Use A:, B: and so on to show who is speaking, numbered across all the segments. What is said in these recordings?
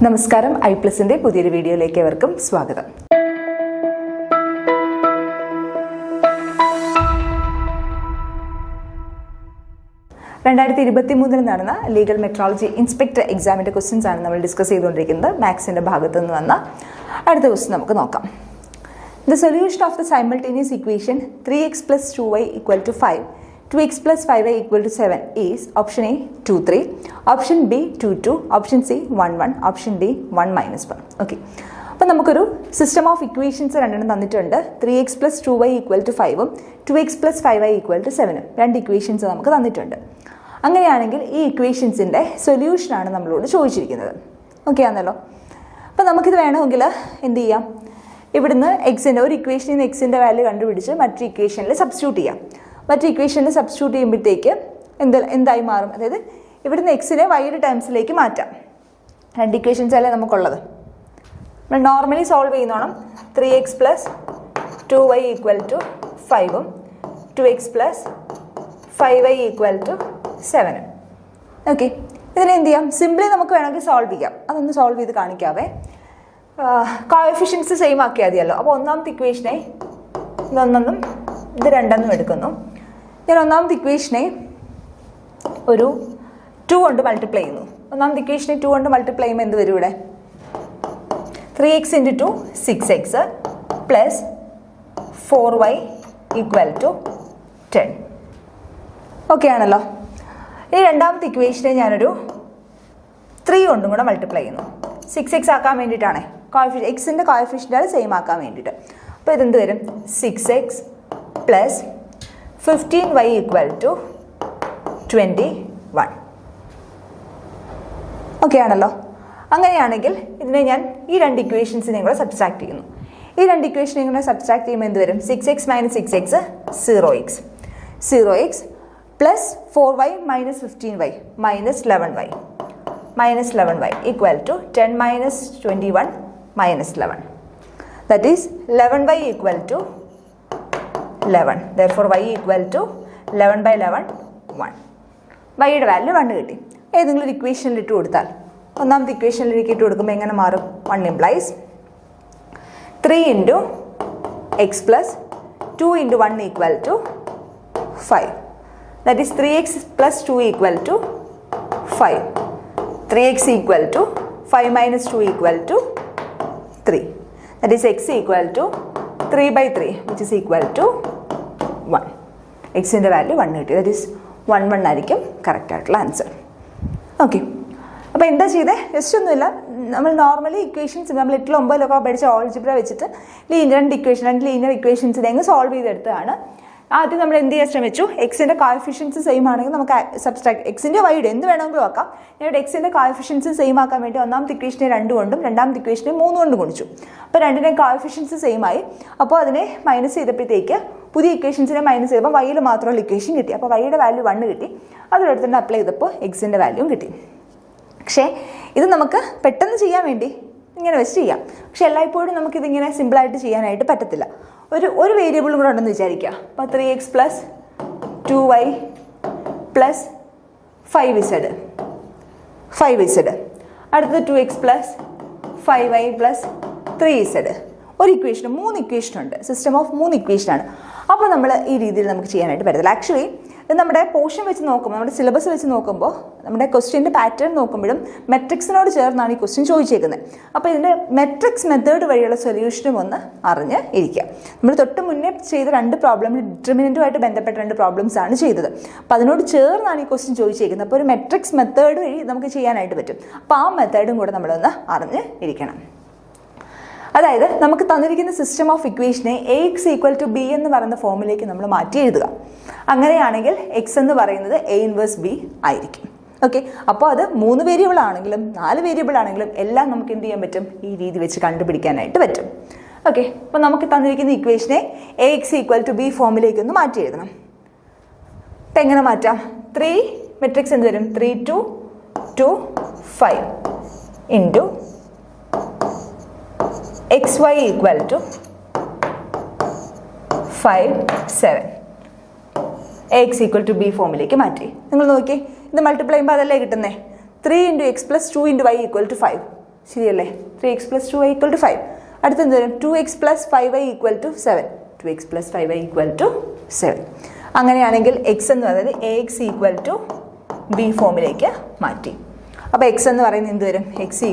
A: നമസ്കാരം, iPlusന്റെ പുതിയൊരു വീഡിയോയിലേക്ക് ഏവർക്കും സ്വാഗതം. നടന്ന ലീഗൽ മെട്രോളജി ഇൻസ്പെക്ടർ എക്സാമിന്റെ ക്വസ്റ്റ്യൻസ് ആണ് നമ്മൾ ഡിസ്കസ് ചെയ്തുകൊണ്ടിരിക്കുന്നത്. മാത്സിന്റെ ഭാഗത്തു നിന്ന് വന്ന അടുത്ത ക്വസ്റ്റ്യൻ നമുക്ക് നോക്കാം. The solution of the simultaneous equation 3x plus 2y equal to 5, 2x plus 5y equal to 7 is option A 2, 3, option B 2, 2, option C 1, 1, option D 1, minus 1. Okay. അപ്പോൾ നമുക്കൊരു സിസ്റ്റം ഓഫ് ഇക്വേഷൻസ് രണ്ടെണ്ണം തന്നിട്ടുണ്ട്. 3x plus 2y equal to 5ഉം 2x plus 5y equal to 7ഉം രണ്ട് equations നമുക്ക് തന്നിട്ടുണ്ട്. അങ്ങനെയാണെങ്കിൽ ഈ ഇക്വേഷൻസിൻ്റെ സൊല്യൂഷനാണ് നമ്മളോട് ചോദിച്ചിരിക്കുന്നത്. ഓക്കെ ആണല്ലോ. അപ്പോൾ നമുക്കിത് വേണമെങ്കിൽ എന്ത് ചെയ്യാം, ഇവിടുന്ന് എക്സിൻ്റെ ഒരു ഇക്വേഷനിൽ നിന്ന് എക്സിൻ്റെ വാല്യൂ കണ്ടുപിടിച്ച് മറ്റൊരു ഇക്വേഷനിൽ സബ്സ്റ്റിറ്റ്യൂട്ട് ചെയ്യാം. മറ്റൊരു ഇക്വേഷനിൽ സബ്സ്റ്റിറ്റ്യൂട്ട് ചെയ്യുമ്പോഴത്തേക്ക് എന്തായി മാറും, അതായത് ഇവിടുന്ന് എക്സിനെ വൈയുടെ ടേംസിലേക്ക് മാറ്റാം. രണ്ട് ഇക്വേഷൻസ് അല്ലേ നമുക്കുള്ളത്. നമ്മൾ നോർമലി സോൾവ് ചെയ്യുന്നോണം 3x plus 2y equal to 5ഉം 2x plus 5y equal to 7ഉം. ഓക്കെ, ഇതിനെ എന്ത് ചെയ്യാം, സിംപ്ലി നമുക്ക് വേണമെങ്കിൽ സോൾവ് ചെയ്യാം. അതൊന്ന് സോൾവ് ചെയ്ത് കാണിക്കാവേ. കോഎഫിഷ്യൻസ് സെയിം ആക്കിയാൽ മതിയല്ലോ. അപ്പോൾ ഒന്നാമത്തെ ഇക്വേഷനെ ഇതൊന്നും ഇത് രണ്ടെന്നും എടുക്കുന്നു. ഞാൻ ഒന്നാമത്തെ ഇക്വേഷനെ ഒരു 2 കൊണ്ട് മൾട്ടിപ്ലൈ ചെയ്യുന്നു. ഒന്നാമത്തെ ഇക്വേഷനെ 2 കൊണ്ട് മൾട്ടിപ്ലൈ ചെയ്യുമ്പോൾ എന്ത് വരും, ഇവിടെ 3x into 2 6x plus 4y equal to 10. Okay ആണല്ലോ. ഈ രണ്ടാമത്തെ ഇക്വേഷനെ ഞാനൊരു 3 കൊണ്ടും കൂടെ മൾട്ടിപ്ലൈ ചെയ്യുന്നു. 6x ആക്കാൻ വേണ്ടിയിട്ടാണ്, എക്സിൻ്റെ കോഎഫിഷ്യൻ്റ് സെയിം ആക്കാൻ വേണ്ടിയിട്ട്. അപ്പോൾ ഇതെന്ത് വരും, 6x plus 15y equal to 21. Okay ആണല്ലോ. അങ്ങനെയാണെങ്കിൽ ഇതിനെ ഞാൻ ഈ രണ്ട് ഇക്വേഷൻസിനെയും കൂടെ സബ്സ്ട്രാക്ട് ചെയ്യുന്നു. ഈ രണ്ട് ഇക്വേഷനെയും കൂടെ സബ്സ്ട്രാക്ട് ചെയ്യുമ്പോൾ എന്ത് വരും, 6x minus 6x 0x 0x plus 4y minus 15y minus 11y equal to 10 minus 21 minus 11. That is 11y equal to 11. Therefore y equal to 11 by 11 1. yയുടെ value 1 കിട്ടി. ഏതെങ്കിലും ഒരു ഇക്വേഷനിൽ ഇട്ട് കൊടുത്താൽ, ഒന്നാമത്തെ ഇക്വേഷനിലേക്ക് ഇട്ട് കൊടുക്കുമ്പോൾ എങ്ങനെ മാറും, 1 implies 3 into x plus 2 into 1 equal to 5. That is 3x plus 2 equal to 5. 3x equal to 5 minus 2 equal to 3. That is x equal to 3 by 3 which is equal to 1. xൻ്റെ value 1 കിട്ടി. ദാറ്റ് ഈസ് 1, 1 ആയിരിക്കും correct ആയിട്ടുള്ള answer. Okay, അപ്പോൾ എന്താ ചെയ്തേ, just ഒന്നുമില്ല, നമ്മൾ normally equations നമ്മൾ 8 9 പഠിച്ച ഓൾജിബ്ര വെച്ചിട്ട് രണ്ട് ലീനിയർ ഇക്വേഷൻസിനെ അങ്ങ് സോൾവ് ചെയ്തെടുത്തതാണ്. ആദ്യം നമ്മൾ എന്ത് ചെയ്യാൻ ശ്രമിച്ചു, എക്സിൻ്റെ കോഎഫിഷ്യൻസ് സെയിം ആണെങ്കിൽ നമുക്ക് സബ്സ്ട്രാക്ട് എക്സിൻ്റെ വൈയുടെ എന്ത് വേണമെങ്കിലും ആക്കാം. ഞാൻ എക്സിൻ്റെ കോഎഫിഷ്യൻസ് സെയിം ആക്കാൻ വേണ്ടി ഒന്നാമത്തെ ഇക്വേഷനെ 2 കൊണ്ടും രണ്ടാമത്തെ ഇക്വേഷനെ 3 കൊണ്ടും ഗുണിച്ചു. അപ്പോൾ രണ്ടിൻ്റെയും കോഎഫിഷ്യൻസ് സെയിം ആയി. അപ്പോൾ അതിനെ മൈനസ് ചെയ്തപ്പോഴത്തേക്ക് പുതിയ ഇക്വേഷൻസിനെ മൈനസ് ചെയ്തപ്പോൾ വൈയിൽ മാത്രമുള്ള ഇക്വേഷൻ കിട്ടി. അപ്പോൾ വൈയുടെ വാല്യൂ 1 കിട്ടി. അതിലെടുത്തിട്ട് അപ്ലൈ ചെയ്തപ്പോൾ എക്സിൻ്റെ വാല്യൂവും കിട്ടി. പക്ഷേ ഇത് നമുക്ക് പെട്ടെന്ന് ചെയ്യാൻ വേണ്ടി ഇങ്ങനെ വെച്ച് ചെയ്യാം. പക്ഷെ എല്ലായ്പ്പോഴും നമുക്കിതിങ്ങനെ സിമ്പിളായിട്ട് ചെയ്യാനായിട്ട് പറ്റത്തില്ല. ഒരു വേരിയബിളും കൂടെ ഉണ്ടെന്ന് വിചാരിക്കുക. അപ്പോൾ 3x plus 2y plus 5z അടുത്തത് 2x plus 5y plus 3z. ഒരു ഇക്വേഷൻ, 3 ഇക്വേഷനുണ്ട്. സിസ്റ്റം ഓഫ് 3 ഇക്വേഷനാണ്. അപ്പോൾ നമ്മൾ ഈ രീതിയിൽ നമുക്ക് ചെയ്യാനായിട്ട് പറ്റത്തില്ല. ആക്ച്വലി ഇത് നമ്മുടെ പോർഷൻ വെച്ച് നോക്കുമ്പോൾ, നമ്മുടെ സിലബസ് വെച്ച് നോക്കുമ്പോൾ, നമ്മുടെ ക്വസ്റ്റ്യൻ്റെ പാറ്റേൺ നോക്കുമ്പോഴും മെട്രിക്സിനോട് ചേർന്നാണ് ഈ ക്വസ്റ്റ്യൻ ചോദിച്ചേക്കുന്നത്. അപ്പോൾ ഇതിൻ്റെ മെട്രിക്സ് മെത്തേഡ് വഴിയുള്ള സൊല്യൂഷനും ഒന്ന് അറിഞ്ഞ് ഇരിക്കുക. നമ്മൾ തൊട്ട് മുന്നേ ചെയ്ത 2 പ്രോബ്ലം ഡിറ്റർമിനൻറ്റുമായിട്ട് ബന്ധപ്പെട്ട 2 പ്രോബ്ലംസ് ആണ് ചെയ്തത്. അപ്പോൾ അതിനോട് ചേർന്നാണ് ഈ ക്വസ്റ്റ്യൻ ചോദിച്ചേക്കുന്നത്. അപ്പോൾ ഒരു മെട്രിക്സ് മെത്തേഡ് വഴി നമുക്ക് ചെയ്യാനായിട്ട് പറ്റും. അപ്പോൾ ആ മെത്തേഡും കൂടെ നമ്മളൊന്ന് അറിഞ്ഞ് ഇരിക്കണം. അതായത് നമുക്ക് തന്നിരിക്കുന്ന സിസ്റ്റം ഓഫ് ഇക്വേഷനെ AX ഈക്വൽ ടു B എന്ന് പറയുന്ന ഫോമിലേക്ക് നമ്മൾ മാറ്റി എഴുതുക. അങ്ങനെയാണെങ്കിൽ എക്സ് എന്ന് പറയുന്നത് A ഇൻവേഴ്സ് B ആയിരിക്കും. ഓക്കെ, അപ്പോൾ അത് 3 വേരിയബിൾ ആണെങ്കിലും 4 വേരിയബിൾ ആണെങ്കിലും എല്ലാം നമുക്ക് എന്ത് ചെയ്യാൻ പറ്റും, ഈ രീതി വെച്ച് കണ്ടുപിടിക്കാനായിട്ട് പറ്റും. ഓക്കെ, അപ്പോൾ നമുക്ക് തന്നിരിക്കുന്ന ഇക്വേഷനെ AX ഈക്വൽ ടു B ഫോമിലേക്ക് ഒന്ന് മാറ്റി എഴുതണം. അപ്പം എങ്ങനെ മാറ്റാം, 3 മെട്രിക്സ് എന്ത് വരും, 3 2 2 5 into xy equal to 5 7. AX equal to B ഫോമിലേക്ക് മാറ്റി. നിങ്ങൾ നോക്കിയേ, ഇത് മൾട്ടിപ്ലൈ ചെയ്യുമ്പോൾ അതല്ലേ കിട്ടുന്നേ, 3 into x plus 2 into y equal to 5. ശരിയല്ലേ? 3x + 2y = 5. അടുത്ത എന്ത് വരും? 2x + 5y = 7. 2x + 5y = 7. അങ്ങനെയാണെങ്കിൽ എക്സ് എന്ന് പറയുന്നത് ax = b ഫോമിലേക്ക് മാറ്റി. അപ്പോൾ എക്സ് എന്ന് പറയുന്നത് എന്ത് വരും? x =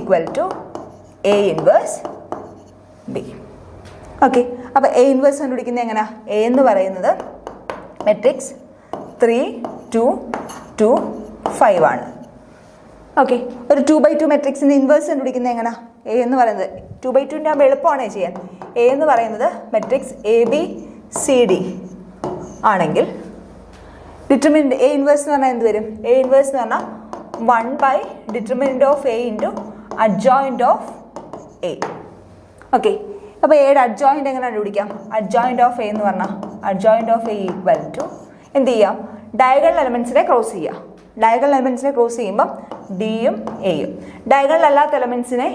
A: a inverse b. Okay, അപ്പോൾ a ഇൻവേഴ്സ് കണ്ടുപിടിക്കുന്നത് എങ്ങനെയാ? a എന്ന് പറയുന്നത് മെട്രിക്സ് 3 2 2 5 ആണ്. ഓക്കെ, ഒരു 2/2 മെട്രിക്സിൻ്റെ ഇൻവേഴ്സ് കണ്ടുപിടിക്കുന്നത് എങ്ങനെയാ? a എന്ന് പറയുന്നത് 2/2 ആകുമ്പോൾ എളുപ്പമാണ് ചെയ്യാൻ. a എന്ന് പറയുന്നത് മെട്രിക്സ് ABCD ആണെങ്കിൽ ഡിറ്റർമിനൻ്റ് a ഇൻവേഴ്സ് എന്ന് പറഞ്ഞാൽ എന്ത് വരും? a ഇൻവേഴ്സ് എന്ന് പറഞ്ഞാൽ 1/det of a into adjoint of a. Okay, അപ്പോൾ എയുടെ അഡ്ജോയിൻ്റ് എങ്ങനെ കണ്ടുപിടിക്കാം? അഡ്ജോയിൻ്റ് ഓഫ് എ എന്ന് പറഞ്ഞാൽ അഡ്ജോയിൻ്റ് ഓഫ് എ = എന്ത് ചെയ്യാം? ഡയഗണൽ എലമെൻറ്റ്സിനെ ക്രോസ് ചെയ്യുക. ഡയഗണൽ എലമെൻറ്റ്സിനെ ക്രോസ് ചെയ്യുമ്പം ഡിയും എയും, ഡയഗണൽ അല്ലാത്ത എലമെൻറ്റ്സിനെ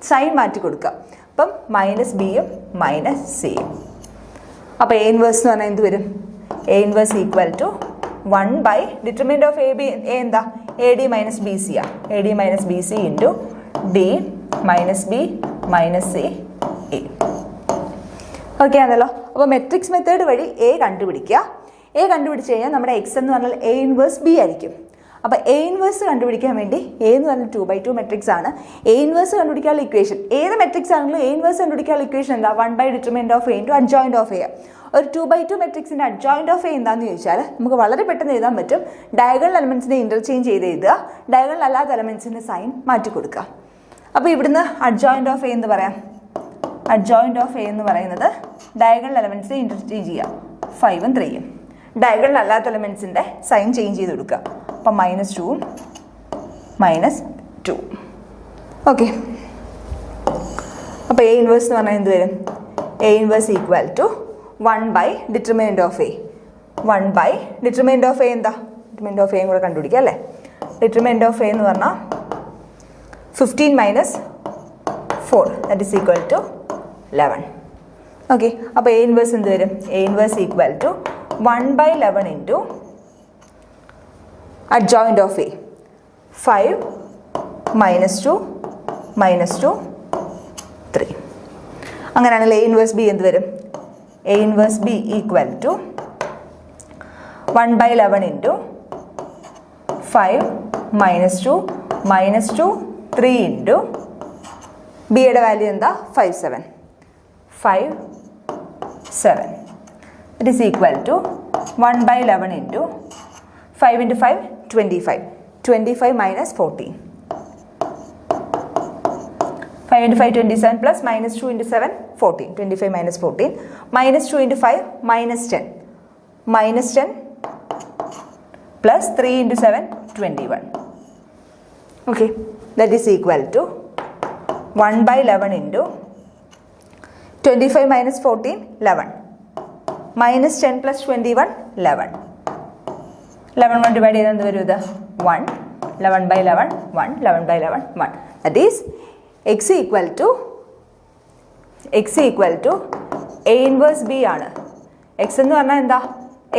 A: സൈൻ മാറ്റി കൊടുക്കുക. അപ്പം -bയും -cയും. അപ്പോൾ എ ഇൻവേഴ്സ് എന്ന് പറഞ്ഞാൽ എന്ത് വരും? A inverse = 1/det of a എന്താ? AD - BC ആ. AD - BC into D - B - C A. Okay ആണല്ലോ. അപ്പോൾ മെട്രിക്സ് മെത്തേഡ് വഴി എ കണ്ടുപിടിക്കുക. എ കണ്ടുപിടിച്ച് കഴിഞ്ഞാൽ നമ്മുടെ എക്സ് എന്ന് പറഞ്ഞാൽ a ഇൻവേഴ്സ് b ആയിരിക്കും. അപ്പോൾ a ഇൻവേഴ്സ് കണ്ടുപിടിക്കാൻ വേണ്ടി a എന്ന് പറഞ്ഞാൽ 2/2 മെട്രിക്സ് ആണ്. a ഇൻവേഴ്സ് കണ്ടുപിടിക്കാനുള്ള ഇക്വേഷൻ ഏത് മെട്രിക്സ് ആണെങ്കിലും a ഇൻവേഴ്സ് കണ്ടുപിടിക്കാനുള്ള ഇക്വേഷൻ എന്താ? 1/det of a into adjoint of a. ഒരു 2/2 മെട്രിക്സിൻ്റെ adjoint of a എന്താണെന്ന് ചോദിച്ചാൽ നമുക്ക് വളരെ പെട്ടെന്ന് എഴുതാൻ പറ്റും. ഡയഗണൽ എലമെൻറ്റ്സിനെ ഇൻ്റർചേഞ്ച് ചെയ്ത് എഴുതുക, ഡയഗണൽ അല്ലാത്ത എലമെൻറ്റ്സിൻ്റെ സൈൻ മാറ്റി കൊടുക്കുക. അപ്പോൾ ഇവിടുന്ന് adjoint of a എന്ന് പറയാം. adjoint of a എന്ന് പറയുന്നത് ഡയഗണൽ എലമെൻറ്റ്സിനെ ഇൻ്റർചേഞ്ച് ചെയ്യുക, 5ഉം 3ഉം. ഡയഗണൽ അല്ലാത്ത എലമെൻറ്റ്സിൻ്റെ സൈൻ ചേഞ്ച് ചെയ്ത് കൊടുക്കുക. അപ്പം -2ഉം -2. ഓക്കെ, അപ്പോൾ a ഇൻവേഴ്സ് എന്ന് പറഞ്ഞാൽ എന്ത് വരും? a inverse = 1/det of a. 1/det of a എന്താ? det of a കൂടെ കണ്ടുപിടിക്കുക അല്ലേ? det of a എന്ന് പറഞ്ഞാൽ 15 - 4 = 11. ഓക്കെ, അപ്പോൾ a ഇൻവേഴ്സ് എന്ത് വരും? a inverse = 1/11 into adjoint of a. 5 -2 -2 3. അങ്ങനെയാണെങ്കിൽ a ഇൻവേഴ്സ് b എന്ത് വരും? a inverse b = 1/11 into 5 -2 -2 3 into b യുടെ വാല്യൂ എന്താ? 5 7 5 7. It is equal to 1/11 into 5 into 5 25. 25 minus 14. 5 into 5 27 plus -2 into 7 14. 25 minus 14. -2 into 5 -10. -10 plus 3 into 7 21. Okay, that is equal to 1/11 into 25 minus 14 11. -10 plus 21 11. 11 കൊണ്ട് divide ചെയ്താൽ എന്ത് വരും? ഇത് 1. 11/11 1. 11/11 1. That is x equal to a inverse b ആണ്. x എന്ന് പറഞ്ഞാൽ എന്താ?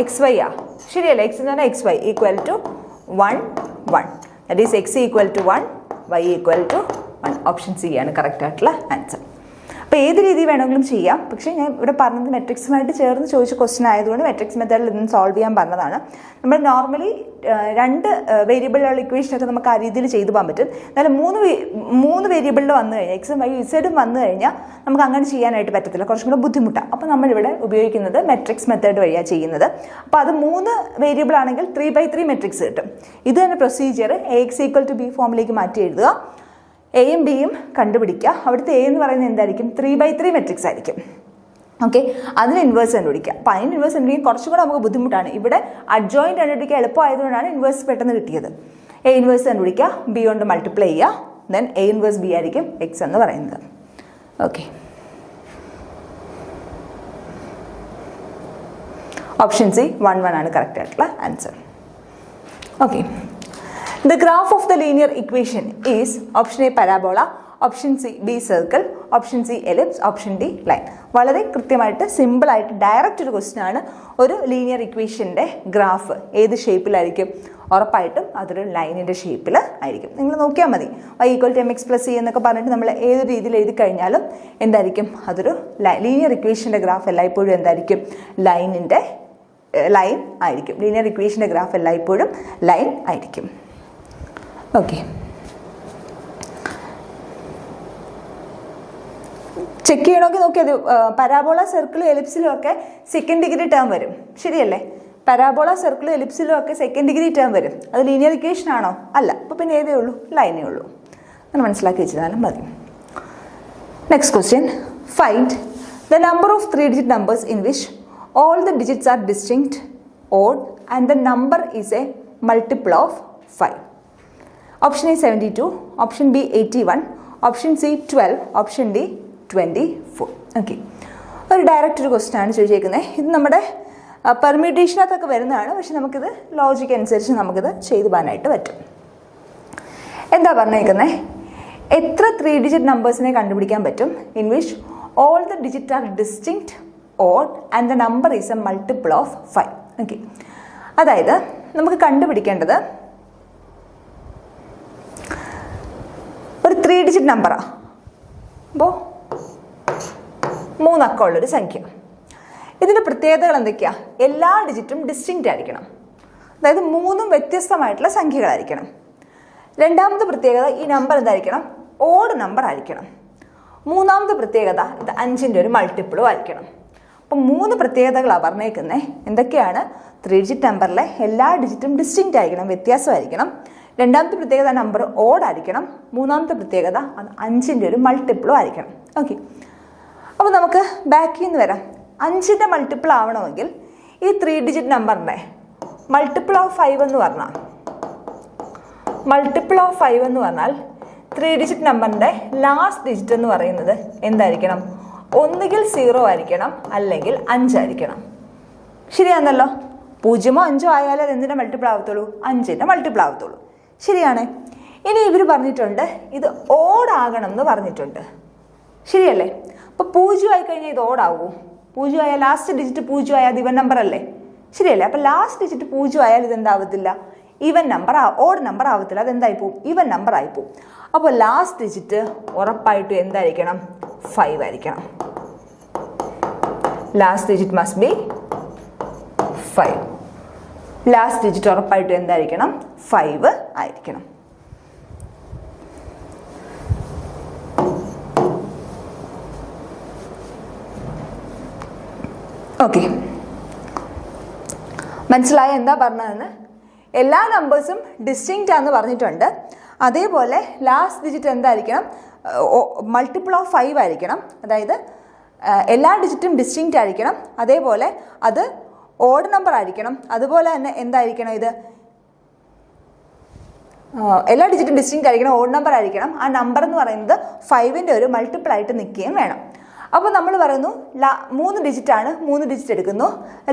A: xy ആ, ശരിയല്ലേ? x എന്ന് പറഞ്ഞാൽ xy equal to 1 1. That is x equal to 1 y equal to 1. Option C ആണ് കറക്റ്റ് ആയിട്ടുള്ള ആൻസർ. അപ്പോൾ ഏത് രീതി വേണമെങ്കിലും ചെയ്യാം. പക്ഷേ ഞാൻ ഇവിടെ പറഞ്ഞത് മെട്രിക്സുമായിട്ട് ചേർന്ന് ചോദിച്ച ക്വസ്റ്റ്യൻ ആയതുകൊണ്ട് മെട്രിക്സ് മെത്തേഡിൽ ഇതൊന്ന് സോൾവ് ചെയ്യാൻ പറഞ്ഞതാണ്. നമ്മൾ നോർമലി 2 വേരിയബിളുള്ള ഇക്വേഷനൊക്കെ നമുക്ക് ആ രീതിയിൽ ചെയ്തു പോകാൻ പറ്റും. എന്നാലും 3 വേരിയബിളിൽ വന്നു കഴിഞ്ഞാൽ എക്സും വൈ ഇസഡും വന്നു കഴിഞ്ഞാൽ നമുക്ക് അങ്ങനെ ചെയ്യാനായിട്ട് പറ്റത്തില്ല, കുറച്ചും കൂടെ ബുദ്ധിമുട്ടാണ്. അപ്പോൾ നമ്മളിവിടെ ഉപയോഗിക്കുന്നത് മെട്രിക്സ് മെത്തേഡ് വഴിയാണ് ചെയ്യുന്നത്. അപ്പോൾ അത് 3 വേരിയബിൾ ആണെങ്കിൽ 3/3 മെട്രിക്സ് കിട്ടും. ഇത് തന്നെ പ്രൊസീജിയർ ax = b ഫോമിലേക്ക് മാറ്റി എഴുതുക, എയും ബിയും കണ്ടുപിടിക്കുക. അവിടുത്തെ എ എന്ന് പറയുന്നത് എന്തായിരിക്കും? 3/3 മെട്രിക്സ് ആയിരിക്കും. ഓക്കെ, അതിന് ഇൻവേഴ്സ് കണ്ടുപിടിക്കുക. അപ്പോൾ അതിന് ഇൻവേഴ്സ് കണ്ടുപിടിക്കാൻ കുറച്ചും കൂടെ നമുക്ക് ബുദ്ധിമുട്ടാണ്. ഇവിടെ അഡ്ജോയിൻറ്റ് കണ്ടുപിടിക്കുക എളുപ്പമായതുകൊണ്ടാണ് ഇൻവേഴ്സ് പെട്ടെന്ന് കിട്ടിയത്. എ ഇൻവേഴ്സ് കണ്ടുപിടിക്കുക, ബി കൊണ്ട് മൾട്ടിപ്ലൈ ചെയ്യുക, ദെൻ എ ഇൻവേഴ്സ് ബി ആയിരിക്കും എക്സ് എന്ന് പറയുന്നത്. ഓക്കെ, ഓപ്ഷൻ സി 1 1 ആണ് കറക്റ്റ് ആയിട്ടുള്ള answer. Okay, the graph of the linear equation is option A parabola, option C B circle, option C ellipse, option D line. വളരെ കൃത്യമായിട്ട് സിമ്പിളായിട്ട് direct ഒരു question ആണ്. ഒരു ലീനിയർ ഇക്വേഷൻ്റെ ഗ്രാഫ് ഏത് ഷേപ്പിലായിരിക്കും? ഉറപ്പായിട്ടും അതൊരു ലൈനിൻ്റെ ഷേപ്പിൽ ആയിരിക്കും. നിങ്ങൾ നോക്കിയാൽ മതി. y=mx+c എന്നൊക്കെ പറഞ്ഞിട്ട് നമ്മൾ ഏത് രീതിയിൽ എഴുതി കഴിഞ്ഞാലും എന്തായിരിക്കും? അതൊരു ലീനിയർ ഇക്വേഷൻ്റെ ഗ്രാഫ് എല്ലായ്പ്പോഴും എന്തായിരിക്കും? ലൈൻ ആയിരിക്കും. ലീനിയർ ഇക്വേഷൻ്റെ ഗ്രാഫ് എല്ലായ്പ്പോഴും ലൈൻ ആയിരിക്കും. ഓക്കെ, ചെക്ക് ചെയ്യണമെങ്കിൽ നോക്കിയത് പരാബോള സർക്കിളും എലിപ്സിലും ഒക്കെ സെക്കൻഡ് ഡിഗ്രി ടേം വരും. ശരിയല്ലേ? പരാബോള സർക്കിളും എലിപ്സിലും ഒക്കെ സെക്കൻഡ് ഡിഗ്രി ടേം വരും. അത് ലീനിയർ ഇക്വേഷൻ ആണോ? അല്ല. അപ്പോൾ പിന്നെ ഏതേ ഉള്ളൂ? ലൈനേ ഉള്ളൂ. അങ്ങനെ മനസ്സിലാക്കി വെച്ചാലും മതി. Next question, find the number of 3-digit numbers in which all the digits are distinct, odd and the number is a multiple of 5. Option A 72, option B 81, option C 12, option D 24. Okay, ഒരു direct ഒരു question ആണ് ചോദിച്ചേക്കുന്നത്. ഇത് നമ്മുടെ പെർമ്യൂട്ടേഷനകത്തൊക്കെ വരുന്നതാണ്. പക്ഷെ നമുക്കിത് logic അനുസരിച്ച് നമുക്കിത് ചെയ്തു പോകാനായിട്ട് പറ്റും. എന്താ പറഞ്ഞേക്കുന്നത്? എത്ര 3-digit നമ്പേഴ്സിനെ കണ്ടുപിടിക്കാൻ പറ്റും in which all the digits are distinct, odd and the number is a multiple of 5. Okay, അതായത് നമുക്ക് കണ്ടുപിടിക്കേണ്ടത് ഒരു 3-digit നമ്പറാണ്. അപ്പോൾ 3 അക്കമുള്ളൊരു സംഖ്യ. ഇതിൻ്റെ പ്രത്യേകതകൾ എന്തൊക്കെയാണ്? എല്ലാ ഡിജിറ്റും ഡിസ്റ്റിങ്ക്റ്റ് ആയിരിക്കണം. അതായത് 3 വ്യത്യസ്തമായിട്ടുള്ള സംഖ്യകളായിരിക്കണം. രണ്ടാമത്തെ പ്രത്യേകത, ഈ നമ്പർ എന്തായിരിക്കണം? ഓഡ് നമ്പർ ആയിരിക്കണം. മൂന്നാമത്തെ പ്രത്യേകത, ഇത് 5ൻ്റെ ഒരു മൾട്ടിപ്പിളും ആയിരിക്കണം. അപ്പം 3 പ്രത്യേകതകളാണ് പറഞ്ഞേക്കുന്നത്. എന്തൊക്കെയാണ്? 3-digit നമ്പറിലെ എല്ലാ ഡിജിറ്റും ഡിസ്റ്റിങ്ക്റ്റ് ആയിരിക്കണം, വ്യത്യാസമായിരിക്കണം. രണ്ടാമത്തെ പ്രത്യേകത, നമ്പർ ഓഡ് ആയിരിക്കണം. മൂന്നാമത്തെ പ്രത്യേകത, അത് 5ൻ്റെ ഒരു മൾട്ടിപ്പിളും ആയിരിക്കണം. ഓക്കെ, അപ്പോൾ നമുക്ക് ബാക്കിൽ നിന്ന് വരാം. 5ൻ്റെ മൾട്ടിപ്പിൾ ആവണമെങ്കിൽ ഈ 3-digit നമ്പറിൻ്റെ മൾട്ടിപ്പിൾ ഓഫ് 5 എന്ന് പറഞ്ഞാൽ 3-digit നമ്പറിൻ്റെ ലാസ്റ്റ് ഡിജിറ്റ് എന്ന് പറയുന്നത് എന്തായിരിക്കണം? ഒന്നുകിൽ 0 ആയിരിക്കണം, അല്ലെങ്കിൽ 5 ആയിരിക്കണം. ശരിയാണല്ലോ? 0 or 5 ആയാലും അത് എന്തിൻ്റെ മൾട്ടിപ്പിൾ ആവത്തുള്ളൂ? 5ൻ്റെ മൾട്ടിപ്പിൾ ആവത്തുള്ളൂ. ശരിയാണ്. ഇനി ഇവർ പറഞ്ഞിട്ടുണ്ട് ഇത് ഓടാകണം എന്ന് പറഞ്ഞിട്ടുണ്ട്. ശരിയല്ലേ? അപ്പോൾ 0 ആയി കഴിഞ്ഞാൽ ഇത് ഓടാവൂ? 0 ആയാൽ ലാസ്റ്റ് ഡിജിറ്റ് 0 ആയാൽ അത് ഇവൻ നമ്പർ അല്ലേ? ശരിയല്ലേ? അപ്പോൾ ലാസ്റ്റ് ഡിജിറ്റ് 0 ആയാൽ ഇതെന്താവത്തില്ല? ഈവൻ നമ്പർ, ഓഡ് നമ്പർ ആവത്തില്ല. അതെന്തായി പോവും? ഈവൻ നമ്പർ ആയി പോവും. അപ്പോൾ ലാസ്റ്റ് ഡിജിറ്റ് ഉറപ്പായിട്ടും എന്തായിരിക്കണം? 5 ആയിരിക്കണം. Last digit must be 5. Last digit ഉറപ്പായിട്ടും എന്തായിരിക്കണം? 5 ആയിരിക്കണം. ഓക്കെ, മനസ്സിലായ എന്താ പറഞ്ഞതെന്ന്? എല്ലാ നമ്പേഴ്സും ഡിസ്റ്റിങ്ക്റ്റ് ആണെന്ന് പറഞ്ഞിട്ടുണ്ട്. അതേപോലെ ലാസ്റ്റ് ഡിജിറ്റ് എന്തായിരിക്കണം? മൾട്ടിപ്പിൾ ഓഫ് 5 ആയിരിക്കണം. അതായത് എല്ലാ ഡിജിറ്റും ഡിസ്റ്റിങ്ക്റ്റ് ആയിരിക്കണം. അതേപോലെ അത് ഓഡ് നമ്പർ ആയിരിക്കണം. അതുപോലെ തന്നെ എന്തായിരിക്കണം? ഇത് എല്ലാ ഡിജിറ്റും ഡിസ്റ്റിങ്ക്റ്റ് ആയിരിക്കണം, ഓഡ് നമ്പർ ആയിരിക്കണം. ആ നമ്പർ എന്ന് പറയുന്നത് 5ൻ്റെ ഒരു മൾട്ടിപ്പിൾ ആയിട്ട് നിൽക്കുകയും വേണം. അപ്പോൾ നമ്മൾ പറയുന്നു 3 ഡിജിറ്റാണ്, 3 ഡിജിറ്റ് എടുക്കുന്നു.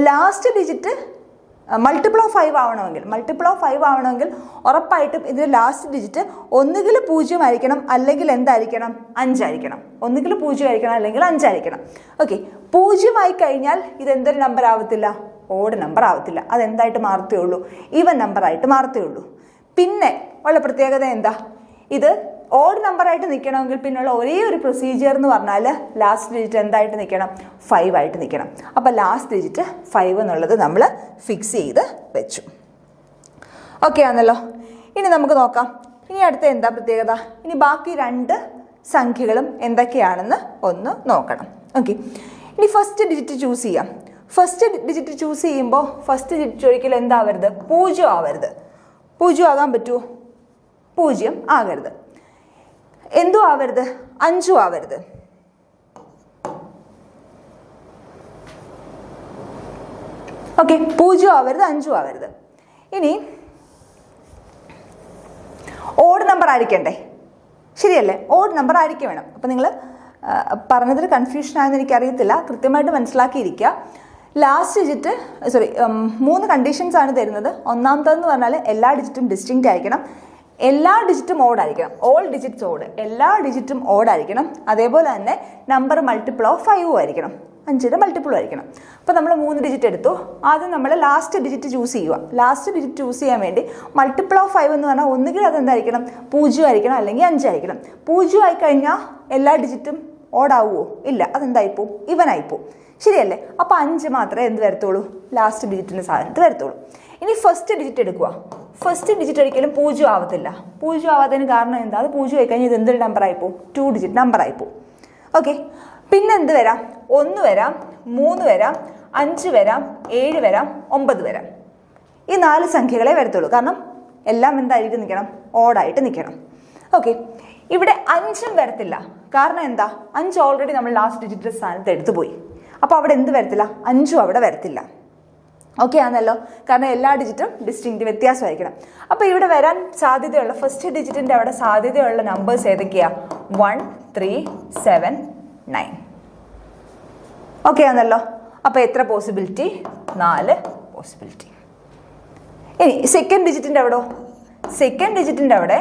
A: ലാസ്റ്റ് ഡിജിറ്റ് മൾട്ടിപ്പിൾ ഓഫ് 5 ആവണമെങ്കിൽ ഉറപ്പായിട്ടും ഇതിൻ്റെ ലാസ്റ്റ് ഡിജിറ്റ് ഒന്നുകിൽ 0 ആയിരിക്കണം, അല്ലെങ്കിൽ എന്തായിരിക്കണം? 5 ആയിരിക്കണം. ഒന്നുകിൽ 0 ആയിരിക്കണം, അല്ലെങ്കിൽ 5 ആയിരിക്കണം. ഓക്കെ, 0 ആയി കഴിഞ്ഞാൽ ഇതെന്തൊരു നമ്പർ ആവത്തില്ല? ഓഡ് നമ്പർ ആവത്തില്ല. അതെന്തായിട്ട് മാറത്തേ ഉള്ളൂ? ഈവൻ നമ്പർ ആയിട്ട് മാറത്തേ ഉള്ളൂ. പിന്നെ ഉള്ള പ്രത്യേകത എന്താ? ഇത് ഓഡ് നമ്പറായിട്ട് നിൽക്കണമെങ്കിൽ പിന്നെയുള്ള ഒരേ ഒരു പ്രൊസീജിയർ എന്ന് പറഞ്ഞാൽ ലാസ്റ്റ് ഡിജിറ്റ് എന്തായിട്ട് നിൽക്കണം? 5 ആയിട്ട് നിൽക്കണം. അപ്പോൾ ലാസ്റ്റ് ഡിജിറ്റ് 5 എന്നുള്ളത് നമ്മൾ ഫിക്സ് ചെയ്ത് വെച്ചു. ഓക്കെ ആണല്ലോ? ഇനി നമുക്ക് നോക്കാം. ഇനി അടുത്ത എന്താ പ്രത്യേകത? ഇനി ബാക്കി 2 സംഖ്യകളും എന്തൊക്കെയാണെന്ന് ഒന്ന് നോക്കണം. ഓക്കെ, ഇനി ഫസ്റ്റ് ഡിജിറ്റ് ചൂസ് ചെയ്യാം. ഫസ്റ്റ് ഡിജിറ്റ് ചൂസ് ചെയ്യുമ്പോൾ ഫസ്റ്റ് ഡിജിറ്റ് ഒരിക്കലും എന്താവരുത്? 0 ആവരുത്. 0 ആകാൻ പറ്റുമോ? 0 ആകരുത്. എന്തും ആവരുത്? 5 ആവരുത്. ഓക്കെ, 0 ആവരുത്, 5 ആവരുത്. ഇനി ഓഡ് നമ്പർ ആയിരിക്കണ്ടേ? ശരിയല്ലേ? ഓഡ് നമ്പർ ആയിരിക്കും വേണം. അപ്പം നിങ്ങൾ പറഞ്ഞതിൽ കൺഫ്യൂഷൻ ആയെന്ന് എനിക്കറിയത്തില്ല. കൃത്യമായിട്ട് മനസ്സിലാക്കിയിരിക്കുക. ലാസ്റ്റ് ഡിജിറ്റ് 3 കണ്ടീഷൻസ് ആണ് തരുന്നത്. ഒന്നാമത്തേതെന്ന് പറഞ്ഞാൽ എല്ലാ ഡിജിറ്റും ഡിസ്റ്റിങ്ക്റ്റ് ആയിരിക്കണം. എല്ലാ ഡിജിറ്റും ഓഡ് ആയിരിക്കണം, ഓൾ ഡിജിറ്റ്സ് ഓഡ്, എല്ലാ ഡിജിറ്റും ഓഡ് ആയിരിക്കണം. അതേപോലെ തന്നെ നമ്പർ മൾട്ടിപ്പിൾ ഓഫ് 5 ആയിരിക്കണം, 5ന്റെ മൾട്ടിപ്പിളും ആയിരിക്കണം. അപ്പോൾ നമ്മൾ 3 ഡിജിറ്റ് എടുത്തു. ആദ്യം നമ്മൾ ലാസ്റ്റ് ഡിജിറ്റ് ചൂസ് ചെയ്യുക. ലാസ്റ്റ് ഡിജിറ്റ് ചൂസ് ചെയ്യാൻ വേണ്ടി മൾട്ടിപ്പിൾ ഓഫ് 5 എന്ന് പറഞ്ഞാൽ ഒന്നുകിൽ അതെന്തായിരിക്കണം, 0 ആയിരിക്കണം, അല്ലെങ്കിൽ 5 ആയിരിക്കണം. 0 ആയിക്കഴിഞ്ഞാൽ എല്ലാ ഡിജിറ്റും ഓടാവുമോ? ഇല്ല, അതെന്തായിപ്പോവും, ഇവനായിപ്പോവും. ശരിയല്ലേ? അപ്പോൾ 5 മാത്രമേ എന്ത് വരത്തുള്ളൂ, ലാസ്റ്റ് ഡിജിറ്റിൻ്റെ സ്ഥാനത്ത് വരത്തുള്ളൂ. ഇനി ഫസ്റ്റ് ഡിജിറ്റ് എടുക്കുക. ഫസ്റ്റ് ഡിജിറ്റ് ഒരിക്കലും 0 ആവത്തില്ല. 0 ആവാത്തതിന് കാരണം എന്താ, അത് 0 ആയിക്കഴിഞ്ഞാൽ ഇത് എന്തൊരു നമ്പർ ആയിപ്പോവും, 2 ഡിജിറ്റ് നമ്പർ ആയിപ്പോവും. ഓക്കെ, പിന്നെ എന്ത് വരാം, 1 വരാം, 3 വരാം, 5 വരാം, 7 വരാം, 9 വരാം. ഈ 4 സംഖ്യകളെ വരത്തുള്ളൂ. കാരണം എല്ലാം എന്തായിട്ട് നിൽക്കണം, ഓടായിട്ട് നിൽക്കണം. ഓക്കെ, ഇവിടെ 5ഉം വരത്തില്ല. കാരണം എന്താ, 5 ഓൾറെഡി നമ്മൾ ലാസ്റ്റ് ഡിജിറ്റ് സ്ഥാനത്ത് എടുത്തു പോയി. അപ്പോൾ അവിടെ എന്ത് വരത്തില്ല, 5ഉം അവിടെ വരത്തില്ല. ഓക്കെ ആണല്ലോ, കാരണം എല്ലാ ഡിജിറ്റും ഡിസ്റ്റിങ്ക്റ്റ് വ്യത്യാസമായിരിക്കണം. അപ്പോൾ ഇവിടെ വരാൻ സാധ്യതയുള്ള ഫസ്റ്റ് ഡിജിറ്റിൻ്റെ അവിടെ സാധ്യതയുള്ള നമ്പേഴ്സ് ഏതൊക്കെയാണ്, 1, 3, 7, 9. ഓക്കെ ആണല്ലോ. അപ്പോൾ എത്ര പോസിബിലിറ്റി, 4 പോസിബിലിറ്റി. ഇനി സെക്കൻഡ് ഡിജിറ്റിൻ്റെ അവിടോ, സെക്കൻഡ് ഡിജിറ്റിൻ്റെ അവിടെ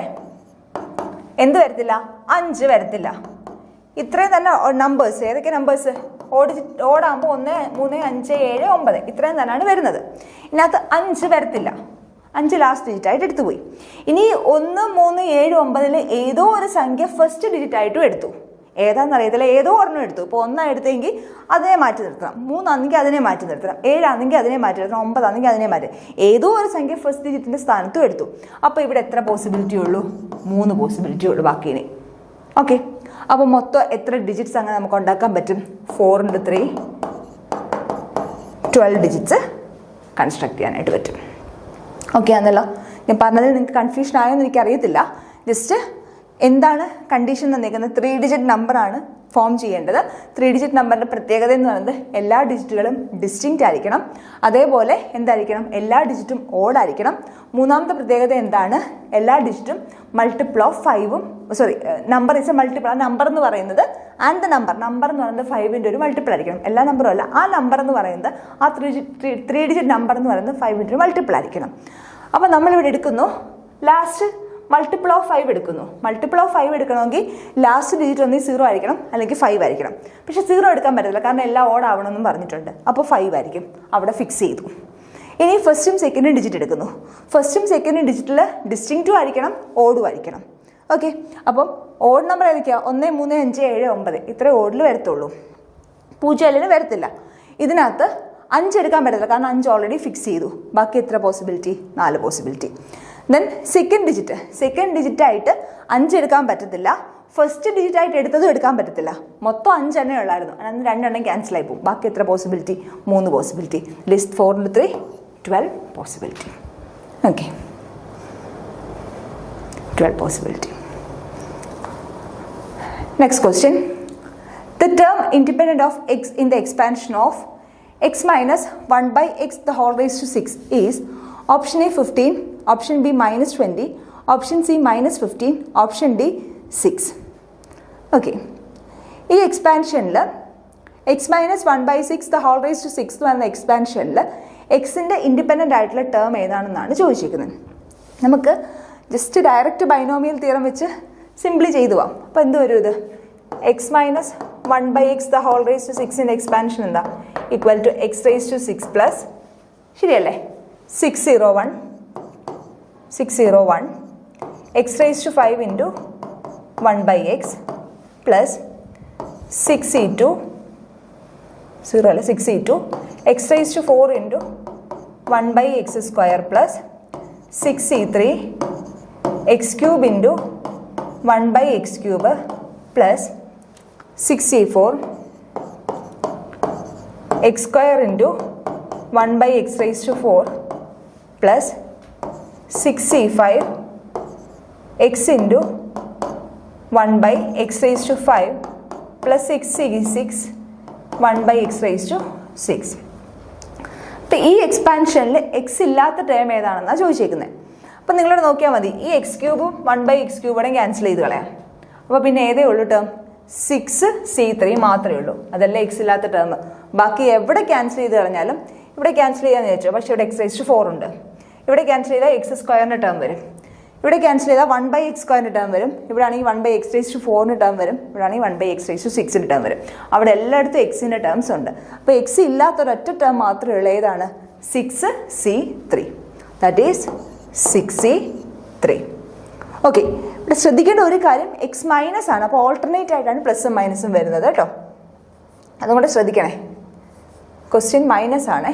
A: എന്ത് വരത്തില്ല, 5 വരത്തില്ല. ഇത്രയും തന്നെ നമ്പേഴ്സ്, ഏതൊക്കെ നമ്പേഴ്സ്, ഓടാകുമ്പോൾ 1, 3, 5, 7, 9 ഇത്രയും തന്നെയാണ് വരുന്നത്. ഇതിനകത്ത് 5 വരത്തില്ല, 5 ലാസ്റ്റ് ഡിജിറ്റായിട്ട് എടുത്തു പോയി. ഇനി 1, 3, 7, 9 ഏതോ ഒരു സംഖ്യ ഫസ്റ്റ് ഡിജിറ്റായിട്ടും എടുത്തു. ഏതാണെന്നറിയത്തില്ല, ഏതോ ഒരെണ്ണം എടുത്തു. ഇപ്പോൾ 1 എടുത്തെങ്കിൽ അതിനെ മാറ്റി നിർത്തണം, 3 ആണെങ്കിൽ അതിനെ മാറ്റി നിർത്തണം, 7 ആണെങ്കിൽ അതിനെ മാറ്റി നിർത്തണം, 9 ആണെങ്കിൽ അതിനെ മാറ്റി. ഏതോ ഒരു സംഖ്യ ഫസ്റ്റ് ഡിജിറ്റിൻ്റെ സ്ഥാനത്തും എടുത്തു. അപ്പോൾ ഇവിടെ എത്ര പോസിബിലിറ്റി ഉള്ളൂ, 3 പോസിബിലിറ്റി ഉള്ളൂ ബാക്കിന്. ഓക്കെ, അപ്പോൾ മൊത്തം എത്ര ഡിജിറ്റ്സ് അങ്ങനെ നമുക്ക് ഉണ്ടാക്കാൻ പറ്റും, 4 × 3 12 ഡിജിറ്റ്സ് കൺസ്ട്രക്ട് ചെയ്യാനായിട്ട് പറ്റും. ഓക്കെ ആണല്ലോ. ഞാൻ പറഞ്ഞതിൽ നിങ്ങൾക്ക് കൺഫ്യൂഷൻ ആയോന്ന് എനിക്കറിയത്തില്ല. ജസ്റ്റ് എന്താണ് കണ്ടീഷൻ തന്നിരിക്കുന്നത്, 3 ഡിജിറ്റ് നമ്പറാണ് ഫോം ചെയ്യേണ്ടത്. 3 ഡിജിറ്റ് നമ്പറിൻ്റെ പ്രത്യേകത എന്ന് പറയുന്നത് എല്ലാ ഡിജിറ്റുകളും ഡിസ്റ്റിങ്ക്റ്റ് ആയിരിക്കണം. അതേപോലെ എന്തായിരിക്കണം, എല്ലാ ഡിജിറ്റും ഓഡ് ആയിരിക്കണം. മൂന്നാമത്തെ പ്രത്യേകത എന്താണ്, എല്ലാ ഡിജിറ്റും മൾട്ടിപ്പിൾ ഓഫ് 5ഉം, sorry number is a multiple. ആ നമ്പർ എന്ന് പറയുന്നത് ആൻഡ് ദ നമ്പർ എന്ന് പറയുന്നത് 5ൻ്റെ ഒരു മൾട്ടിപ്പിൾ ആയിരിക്കണം. എല്ലാ നമ്പറും അല്ല, ആ നമ്പർ എന്ന് പറയുന്നത് ആ 3 ഡിജിറ്റ് നമ്പർ എന്ന് പറയുന്നത് 5ൻ്റെ ഒരു മൾട്ടിപ്പിൾ ആയിരിക്കണം. അപ്പോൾ നമ്മളിവിടെ എടുക്കുന്നു ലാസ്റ്റ് മൾട്ടിപ്പിൾ ഓഫ് 5 എടുക്കുന്നു. മൾട്ടിപ്പിൾ ഓഫ് 5 എടുക്കണമെങ്കിൽ ലാസ്റ്റ് ഡിജിറ്റ് ഒന്നീ 0 ആയിരിക്കണം, അല്ലെങ്കിൽ 5 ആയിരിക്കണം. പക്ഷേ 0 എടുക്കാൻ പറ്റത്തില്ല, കാരണം എല്ലാം ഓഡ് ആവണമെന്നും പറഞ്ഞിട്ടുണ്ട്. അപ്പോൾ 5 ആയിരിക്കും, അവിടെ ഫിക്സ് ചെയ്തു. ഇനി ഫസ്റ്റും സെക്കൻഡും ഡിജിറ്റ് എടുക്കുന്നു. ഫസ്റ്റും സെക്കൻഡും ഡിജിറ്റിൽ ഡിസ്റ്റിങ്ക്റ്റും ആയിരിക്കണം, ഓഡും ആയിരിക്കണം. ഓക്കെ, അപ്പം ഓഡ് നമ്പർ ഏതൊക്കെയാണ്, 1, 3, 5, 7, 9 ഇത്രേ ഓഡിൽ വരത്തുള്ളൂ, 0 വരത്തില്ല. ഇതിനകത്ത് 5 എടുക്കാൻ പറ്റത്തില്ല, കാരണം 5 ഓൾറെഡി ഫിക്സ് ചെയ്തു. ബാക്കി എത്ര possibility, 4 possibility. Then second digit ആയിട്ട് 5 എടുക്കാൻ പറ്റത്തില്ല, ഫസ്റ്റ് ഡിജിറ്റ് ആയിട്ട് എടുത്തതും എടുക്കാൻ പറ്റത്തില്ല. മൊത്തം 5 എണ്ണേ ഉള്ളായിരുന്നു, അതിന് 2 എണ്ണം ക്യാൻസൽ ആയി പോകും. ബാക്കി എത്ര possibility, 3 possibility. List 4 × 3 12 possibility. Okay, 12 possibility. Next question, the term independent of x in the expansion of x minus 1/x the whole raised to 6 is option A 15, option B -20, option C -15, option D 6. Okay, ഈ എക്സ്പാൻഷനിൽ x minus 1/6 the whole raised to 6 എന്ന് പറയുന്ന എക്സ്പാൻഷനിൽ എക്സിൻ്റെ independent ആയിട്ടുള്ള term ഏതാണെന്നാണ് ചോദിച്ചിരിക്കുന്നത്. നമുക്ക് just direct binomial theorem വെച്ച് simply ചെയ്തു പോവാം. അപ്പോൾ എന്ത് വരും, ഇത് x minus 1/x the whole raised to 6ൻ്റെ എക്സ്പാൻഷൻ എന്താ, equal to x raised to 6 plus, ശരിയല്ലേ, 601 x raised to 5 into 1/x plus 6e2 x raised to 4 into 1/x square plus 6e3 x cube into 1/x cube plus 6e4 x square into 1/x raised to 4 plus 6e5 x into 1/x raised to 5 plus 6e6 1/x raised to 6. അപ്പോൾ ഈ എക്സ്പാൻഷനിൽ X ഇല്ലാത്ത term ഏതാണെന്നാണ് ചോദിച്ചേക്കുന്നത്. അപ്പോൾ നിങ്ങളോട് നോക്കിയാൽ മതി, ഈ x ക്യൂബും 1/x ക്യൂബോടെയും cancel ചെയ്ത് കളയാം. അപ്പോൾ പിന്നെ ഏതേ ഉള്ളൂ ടേം, 6c3 മാത്രമേ ഉള്ളൂ. അതല്ല എക്സ് ഇല്ലാത്ത ടേം. ബാക്കി എവിടെ ക്യാൻസൽ ചെയ്ത് കളഞ്ഞാലും, ഇവിടെ ക്യാൻസൽ ചെയ്യാന്ന് വിചാരിച്ചോ, പക്ഷേ ഇവിടെ x raised to 4 ഉണ്ട്. ഇവിടെ ക്യാൻസൽ ചെയ്താൽ x സ്ക്വയറിൻ്റെ ടേം വരും. ഇവിടെ ക്യാൻസൽ ചെയ്താൽ 1/x² ടേം വരും. ഇവിടെ ആണെങ്കിൽ 1/x⁴ ടേം വരും. ഇവിടെ ആണെങ്കിൽ 1/x�6 ടേം വരും. അവിടെ എല്ലായിടത്തും എക്സിൻ്റെ ടേംസ് ഉണ്ട്. അപ്പോൾ എക്സ് ഇല്ലാത്തൊരൊറ്റ ടേം മാത്രമേ ഉള്ളൂ. ഏതാണ്? 6c3. That is 6c3. Okay, ഇവിടെ ശ്രദ്ധിക്കേണ്ട ഒരു കാര്യം എക്സ് മൈനസ് ആണ്. അപ്പോൾ ഓൾട്ടർനേറ്റ് ആയിട്ടാണ് പ്ലസും മൈനസും വരുന്നത് കേട്ടോ. അതുകൊണ്ട് ശ്രദ്ധിക്കണേ. ക്വസ്റ്റ്യൻ മൈനസ് ആണ്,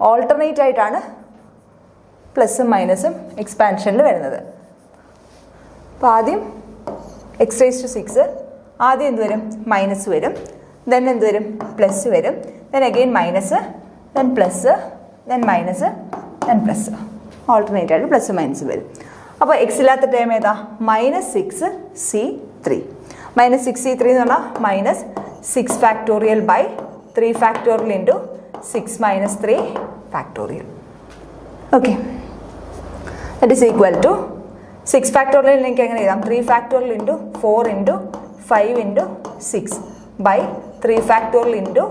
A: ഓൾട്ടർനേറ്റ് ആയിട്ടാണ് പ്ലസും മൈനസും എക്സ്പാൻഷനിൽ വരുന്നത്. അപ്പോൾ ആദ്യം x�6, ആദ്യം എന്ത് വരും? മൈനസ് വരും. ദെൻ എന്ത് വരും? പ്ലസ് വരും. Then again minus, then plus, then minus, then plus. Alternate ആയിട്ട് പ്ലസ് മൈനസ് വരും. അപ്പോൾ എക്സ് ഇല്ലാത്ത ടേം ഏതാ? -6c3. -6c3 എന്ന് പറഞ്ഞാൽ -6 × 3 × 6 - 3 factorial. Okay, that is equal to 6 factorial എനിക്ക് എങ്ങനെ എഴുതാം? 3 factorial × 4 × 5 × 6 by 3 factorial ×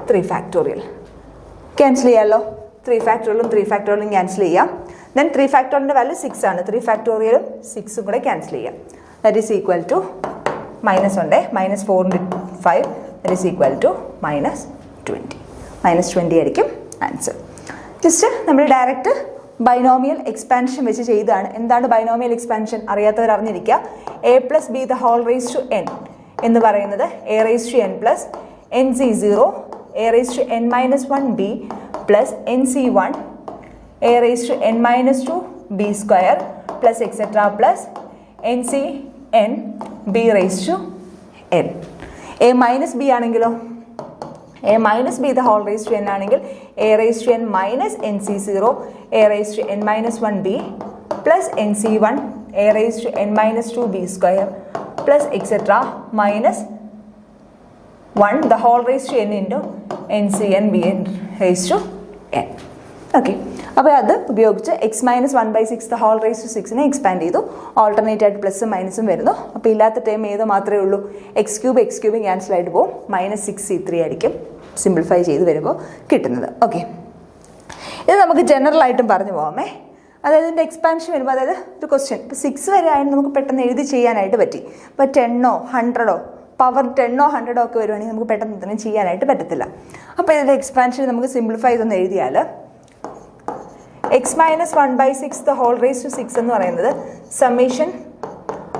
A: 3 factorial. Cancel ചെയ്യാമല്ലോ. 3 factorial 3 factorial ക്യാൻസൽ ചെയ്യാം. ദെൻ 3 factorialൻ്റെ വാല്യൂ 6 ആണ്. 3 factorial 6 കൂടെ ക്യാൻസൽ ചെയ്യാം. That is equal to minus ഉണ്ട്, -4 × 5, ദാറ്റ് ഈസ് ഈക്വൽ ടു -20. -20 ആയിരിക്കും ആൻസർ. ജസ്റ്റ് നമ്മൾ ഡയറക്റ്റ് ബൈനോമിയൽ എക്സ്പാൻഷൻ വെച്ച് ചെയ്താണ്. എന്താണ് ബൈനോമിയൽ എക്സ്പാൻഷൻ? അറിയാത്തവർ അറിഞ്ഞിരിക്കുക. a+b⁴ എന്ന് പറയുന്നത് a⁴n + nc0 a⁻n−1b + nc1 a⁻n−2b² + etc. + ncn b⁻n. a-b ആണെങ്കിലോ? a-b⁴n ആണെങ്കിൽ a⁻n−nc0 a⁻n−1b + nc1 a⁻n−2b² + etc. -1 the whole raised to n into ncn bn raised to n. Okay, അപ്പോൾ അത് ഉപയോഗിച്ച് x-1/6 the whole raised to 6 expand ചെയ്തു. Alternate ആയിട്ട് പ്ലസും മൈനസും വരുന്നു. അപ്പോൾ ഇല്ലാത്ത ടൈം ഏത് മാത്രമേ ഉള്ളൂ? x³ ക്യാൻസൽ ആയിട്ട് പോകും. -6c3 ആയിരിക്കും സിംപ്ലിഫൈ ചെയ്ത് വരുമ്പോൾ കിട്ടുന്നത്. ഓക്കെ, ഇത് നമുക്ക് ജനറൽ ആയിട്ടും പറഞ്ഞു പോകാമേ. അതായത് ഇതിൻ്റെ എക്സ്പാൻഷൻ വരുമ്പോൾ, അതായത് ഒരു ക്വസ്റ്റ്യൻ ഇപ്പോൾ 6 വരെ ആയിട്ട് നമുക്ക് പെട്ടെന്ന് എഴുതി ചെയ്യാനായിട്ട് പറ്റി. ഇപ്പോൾ 10 100 പവർ 10 100 ഒക്കെ വരുവാണെങ്കിൽ നമുക്ക് പെട്ടെന്ന് ഇത്രയും ചെയ്യാനായിട്ട് പറ്റത്തില്ല. അപ്പോൾ ഇതിൻ്റെ എക്സ്പാൻഷൻ നമുക്ക് സിംപ്ലിഫൈ ചെയ്തൊന്ന് എഴുതിയാൽ x-1/6 the whole raised to 6 എന്ന് പറയുന്നത് summation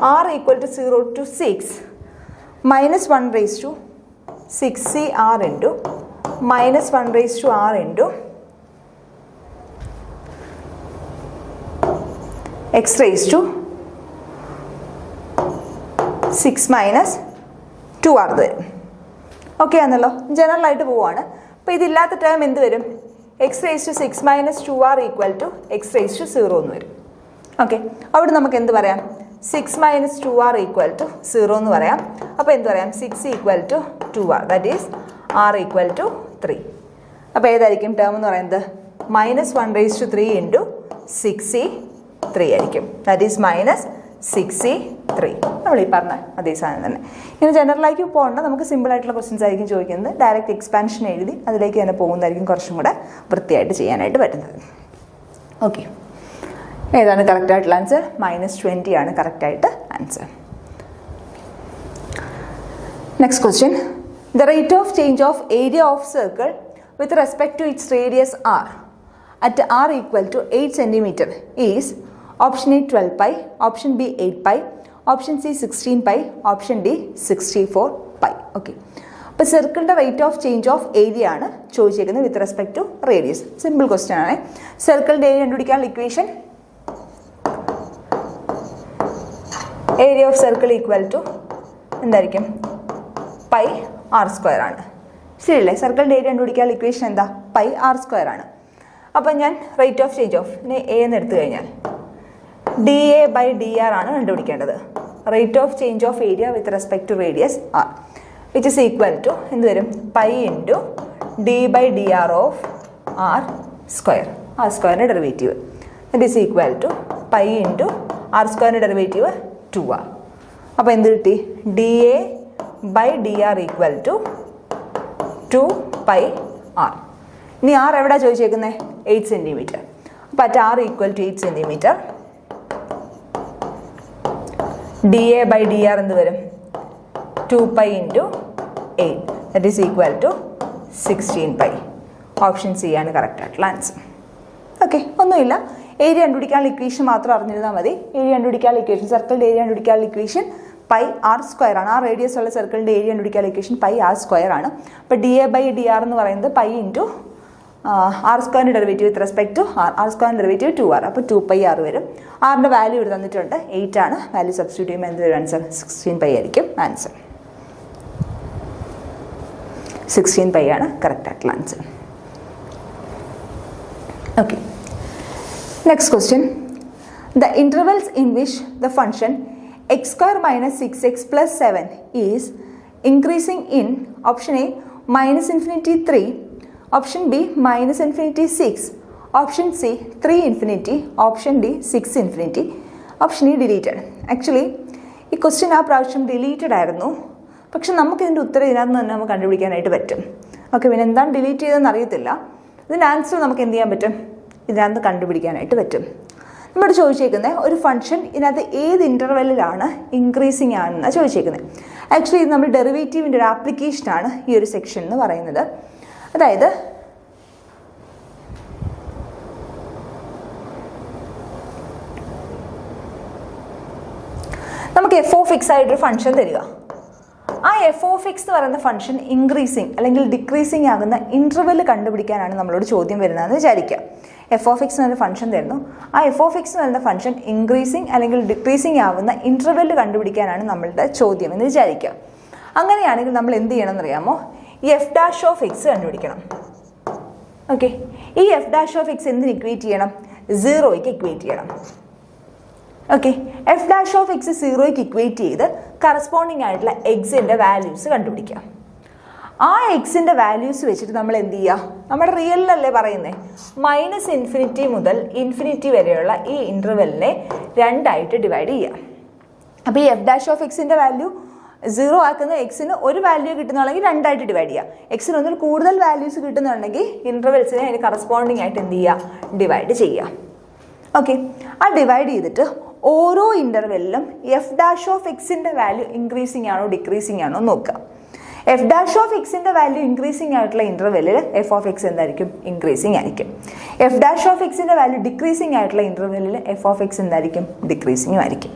A: r equal to 0 to 6 -1 raised to 6cr into -1 raised to r into x raised to 6 minus 2r വരും. ഓക്കെ ആണല്ലോ, ജനറൽ ആയിട്ട് പോവാണ്. അപ്പോൾ ഇതില്ലാത്ത ടേം എന്ത് വരും? x raised to 6 minus 2r equal to x raised to 0 എന്ന് വരും. Okay, അവിടെ നമുക്ക് എന്ത് പറയാം? 6 minus 2r equal to 0 എന്ന് പറയാം. അപ്പോൾ എന്ത് പറയാം? 6 equal to 2r, that is r equal to 3. അപ്പോൾ ഏതായിരിക്കും ടേം എന്ന് പറയുന്നത്? -1 raised to 3 into 6c3 ആയിരിക്കും. That is -6c3. നമ്മൾ ഈ പറഞ്ഞ അതേ സാധനം തന്നെ. ഇങ്ങനെ ജനറലായിട്ട് പോകേണ്ട, നമുക്ക് സിമ്പിൾ ആയിട്ടുള്ള ക്വസ്റ്റ്യൻസ് ആയിരിക്കും ചോദിക്കുന്നത്. ഡയറക്റ്റ് എക്സ്പാൻഷൻ എഴുതി അതിലേക്ക് തന്നെ പോകുന്നതായിരിക്കും കുറച്ചും കൂടെ വൃത്തിയായിട്ട് ചെയ്യാനായിട്ട് പറ്റുന്നത്. ഓക്കെ, ഏതാണ് കറക്റ്റ് ആയിട്ടുള്ള ആൻസർ? -20 ആണ് കറക്റ്റ് ആയിട്ട് answer. Next question. The rate of change of area of circle with respect to its radius r at r equal to 8 cm is option A 12 pi, option B 8 pi, option C 16 pi, option D 64 pi. ഓക്കെ, അപ്പോൾ സർക്കിളിൻ്റെ rate of change of area ആണ് ചോദിച്ചിരിക്കുന്നത് with respect to radius. Simple question ആണ്. സർക്കിളിൻ്റെ area കണ്ടുപിടിക്കാനുള്ള equation area of circle equal to എന്തായിരിക്കും? πr² ആണ്. ശരിയല്ലേ? സർക്കിളിൻ്റെ ഏരിയ കണ്ടുപിടിക്കാനുള്ള ഇക്വേഷൻ എന്താ? πr² ആണ്. അപ്പം ഞാൻ rate of change of A എന്ന് എടുത്തു കഴിഞ്ഞാൽ dA/dr ആണ് കണ്ടുപിടിക്കേണ്ടത്. Rate of change of area with respect to radius r which is equal to എന്ത് വരും? π ഇൻറ്റു d/dr ഓഫ് r². r²ൻ്റെ derivative it is equal to π into r² derivative 2r. അപ്പോൾ എന്ത് കിട്ടി? dA/dr equal to 2πr. ഇനി r എവിടെ ചോദിച്ചേക്കുന്നത്? 8 cm. അപ്പോൾ at r equal to 8 cm D A by D R എന്ത് വരും 2π into 8 that is equal to 16π. Option C ആണ് കറക്റ്റ് ആയിട്ടുള്ള ആൻസർ. ഓക്കെ, ഒന്നുമില്ല, ഏരിയ കണ്ടുപിടിക്കാനുള്ള ഇക്വേഷൻ മാത്രം അറിഞ്ഞിരുന്നാൽ മതി. ഏരിയ കണ്ടുപിടിക്കാനുള്ള ഇക്വേഷൻ, സർക്കിളിൻ്റെ ഏരിയ കണ്ടുപിടിക്കാനുള്ള ഇക്വേഷൻ പൈ ആർ സ്ക്വയർ ആണ്. ആ റേഡിയസ് ഉള്ള സർക്കിളിൻ്റെ ഏരിയ കണ്ടുപിടിക്കാനുള്ള ഇക്വേഷൻ പൈ ആർ സ്ക്വയർ ആണ്. അപ്പോൾ D A by D R എന്ന് പറയുന്നത് പൈ ഇൻറ്റു ആർ സ്ക്വയറിൻ്റെ derivative with respect to R സ്ക്വയറിൻ്റെ ഡെറിവേറ്റീവ് 2r. അപ്പോൾ 2πr വരും. ആറിൻ്റെ വാല്യൂ ഇവിടെ തന്നിട്ടുണ്ട്, 8 ആണ്. വാല്യൂ സബ്സ്റ്റിറ്റ്യൂട്ട് ചെയ്യുമ്പോൾ എന്ത് വരും ആൻസർ? 16π ആയിരിക്കും ആൻസർ. 16π ആണ് കറക്റ്റ് ആയിട്ടുള്ള answer. Okay, next question. The intervals in which the function x square minus 6x plus 7 is increasing in option A minus infinity 3, option B minus infinity 6, option C 3 infinity, option D 6 infinity, option E deleted. Actually ഈ question ആ പ്രാവശ്യം deleted ആയിരുന്നു, പക്ഷെ നമുക്കിതിൻ്റെ ഉത്തരം ഇതിനകത്ത് തന്നെ നമുക്ക് കണ്ടുപിടിക്കാനായിട്ട് പറ്റും. ഓക്കെ, പിന്നെ എന്താണ് ഡിലീറ്റ് ചെയ്തതെന്ന് അറിയത്തില്ല. ഇതിൻ്റെ ആൻസർ നമുക്ക് എന്ത് ചെയ്യാൻ പറ്റും? ഇതിനകത്ത് കണ്ടുപിടിക്കാനായിട്ട് പറ്റും. നമ്മളോട് ചോദിച്ചേക്കുന്നത് ഒരു ഫംഗ്ഷൻ ഇതിനകത്ത് ഏത് ഇൻ്റർവെല്ലിലാണ് ഇൻക്രീസിങ് ആണെന്നാണ് ചോദിച്ചേക്കുന്നത്. ആക്ച്വലി ഇത് നമ്മൾ ഡെറിവേറ്റീവിൻ്റെ ഒരു ആപ്ലിക്കേഷനാണ് ഈ ഒരു സെക്ഷൻ എന്ന് പറയുന്നത്. അതായത് നമുക്ക് എഫ് ഓഫ് എക്സ് ആയിട്ടൊരു ഫംഗ്ഷൻ തരിക. ആ എഫ് ഓഫ് എക്സ് എന്ന് പറയുന്ന ഫംഗ്ഷൻ ഇൻക്രീസിങ് അല്ലെങ്കിൽ ഡിക്രീസിങ് ആകുന്ന ഇൻ്റർവെൽ കണ്ടുപിടിക്കാനാണ് നമ്മളോട് ചോദ്യം വരുന്നതെന്ന് വിചാരിക്കുക. എഫ് ഓഫ് എക്സ് എന്നൊരു ഫംഗ്ഷൻ തരുന്നു. ആ എഫ് ഓഫ് എക്സ് എന്ന് പറയുന്ന ഫംഗ്ഷൻ ഇൻക്രീസിങ് അല്ലെങ്കിൽ ഡിക്രീസിങ് ആവുന്ന ഇൻ്റർവെൽ കണ്ടുപിടിക്കാനാണ് നമ്മളുടെ ചോദ്യം എന്ന് വിചാരിക്കുക. അങ്ങനെയാണെങ്കിൽ നമ്മൾ എന്ത് ചെയ്യണം എന്നറിയാമോ? ഈ എഫ് ഡാഷ് ഓഫ് എക്സ് കണ്ടുപിടിക്കണം. ഓക്കെ, ഈ എഫ് ഡാഷ് ഓഫ് എക്സ് എന്തിന് ഇക്വേറ്റ് ചെയ്യണം? 0യ്ക്ക് ഇക്വേറ്റ് ചെയ്യണം. Okay, F dash of X 0യ്ക്ക് ഇക്വേറ്റ് ചെയ്ത് കറസ്പോണ്ടിങ് ആയിട്ടുള്ള എക്സിൻ്റെ വാല്യൂസ് കണ്ടുപിടിക്കാം. ആ എക്സിൻ്റെ വാല്യൂസ് വെച്ചിട്ട് നമ്മൾ എന്ത് ചെയ്യുക? നമ്മുടെ റിയലിലല്ലേ പറയുന്നത്, മൈനസ് ഇൻഫിനിറ്റി മുതൽ ഇൻഫിനിറ്റി വരെയുള്ള ഈ ഇൻ്റർവെല്ലിനെ 2ആയിട്ട് ഡിവൈഡ് ചെയ്യുക. അപ്പോൾ ഈ എഫ് ഡാഷ് ഓഫ് എക്സിൻ്റെ വാല്യൂ 0 ആക്കുന്ന എക്സിന് ഒരു വാല്യൂ കിട്ടുന്നുണ്ടെങ്കിൽ 2ആയിട്ട് ഡിവൈഡ് ചെയ്യുക. എക്സിന് ഒന്നിൽ കൂടുതൽ വാല്യൂസ് കിട്ടുന്നുണ്ടെങ്കിൽ ഇൻ്റർവെൽസിനെ അതിന് കറസ്പോണ്ടിങ് ആയിട്ട് എന്ത് ചെയ്യുക? ഡിവൈഡ് ചെയ്യുക. ഓക്കെ, ആ ഡിവൈഡ് ചെയ്തിട്ട് ഓരോ ഇൻ്റർവെല്ലിലും എഫ് ഡാഷ് ഓഫ് എക്സിൻ്റെ വാല്യൂ ഇൻക്രീസിങ് ആണോ ഡിക്രീസിങ് ആണോ നോക്കുക. എഫ് ഡാഷ് ഓഫ് എക്സിൻ്റെ വാല്യൂ ഇൻക്രീസിങ് ആയിട്ടുള്ള ഇൻ്റർവെല്ലിൽ എഫ് ഓഫ് എക്സ് എന്തായിരിക്കും? ഇൻക്രീസിങ് ആയിരിക്കും. എഫ് ഡാഷ് ഓഫ് എക്സിൻ്റെ വാല്യൂ ഡിക്രീസിങ് ആയിട്ടുള്ള ഇൻ്റർവെല്ലിൽ എഫ് ഓഫ് എക്സ് എന്തായിരിക്കും? ഡിക്രീസിങ്ങും ആയിരിക്കും.